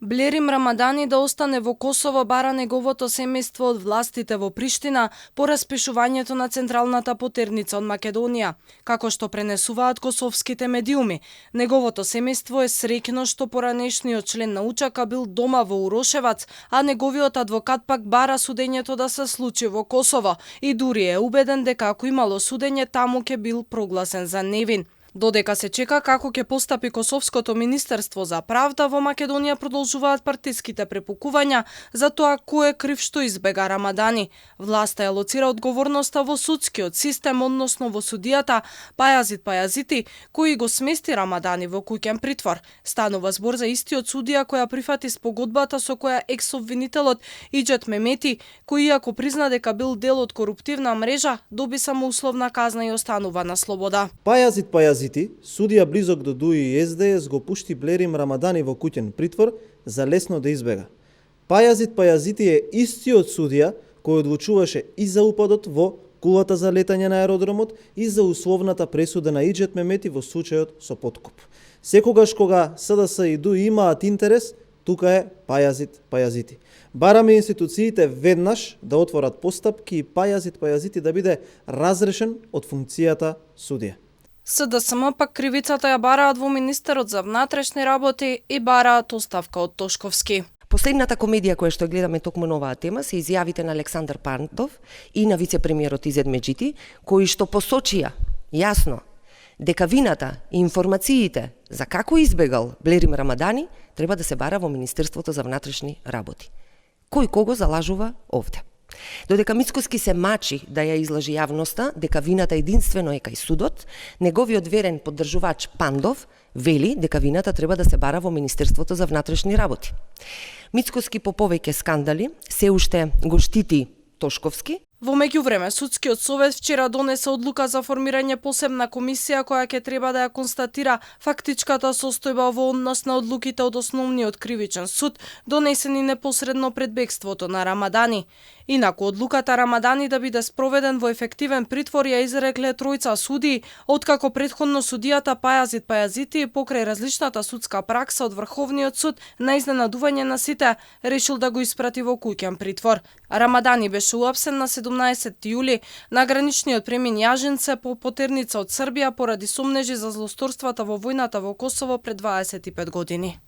Блерим Рамадани да остане во Косово бара неговото семејство од властите во Приштина по распишувањето на централната потерница од Македонија, како што пренесуваат косовските медиуми. Неговото семејство е среќно што поранешниот член на УЧК бил дома во Урошевац, а неговиот адвокат пак бара судењето да се случи во Косово и дури е убеден дека ако имало судење таму ќе бил прогласен за невин. Додека се чека како ќе постапи Косовското министерство за правда, во Македонија продолжуваат партиските препукувања за тоа кој е крив што избега Рамадани. Власта ја лоцира одговорноста во судскиот систем, односно во судијата Пајазит Пајазити, кој го смести Рамадани во куќен притвор. Станува збор за истиот судија која прифати спогодбата со која екс-обвинителот Иџет Мемети, кој иако призна дека бил дел од коруптивна мрежа, доби само условна казна и останува на слобода. Пајазит Пајазити, судија близок до ДУИ и СДС, го пушти Блерим Рамадани во куќен притвор за лесно да избега. Пајазит Пајазити е истиот судија кој одлучуваше и за упадот во кулата за летање на аеродромот и за условната пресуда на Иџет Мемети во случајот со подкуп. Секогаш кога СДС и ДУИ имаат интерес, тука е Пајазит Пајазити. Бараме институциите веднаш да отворат постапки и Пајазит Пајазити да биде разрешен од функцијата судија. СДСМ пак кривицата ја бараат во Министерот за внатрешни работи и бараат оставка од Тошковски. Последната комедија која што гледаме токму на оваа тема се изјавите на Александар Пантов и на вице-премиерот Изет Меджити, кои што посочија јасно дека вината и информациите за како избегал Блерим Рамадани треба да се бара во Министерството за внатрешни работи. Кој кого залажува овде? Додека Мицкоски се мачи да ја излажи јавноста дека вината единствено е кај судот, неговиот верен поддржувач Пандов вели дека вината треба да се бара во Министерството за внатрешни работи. Мицкоски по повеќе скандали се уште го штити Тошковски. Во меѓувреме, Судскиот совет вчера донесе одлука за формирање посебна комисија која ќе треба да ја констатира фактичката состојба во однос на одлуките од Основниот кривичен суд, донесени непосредно пред бегството на Рамадани. Инаку одлуката Рамадани да биде спроведен во ефективен притвор ја изрекле тројца судии, откако претходно судијата Пајазит Пајазити покрај различната судска пракса од Врховниот суд на изненадување на сите решил да го испрати во куќен притвор. Рамадани беше уапсен на 17 јули на граничниот премин Јажинце по потерница од Србија поради сомнежи за злосторствата во војната во Косово пред 25 години.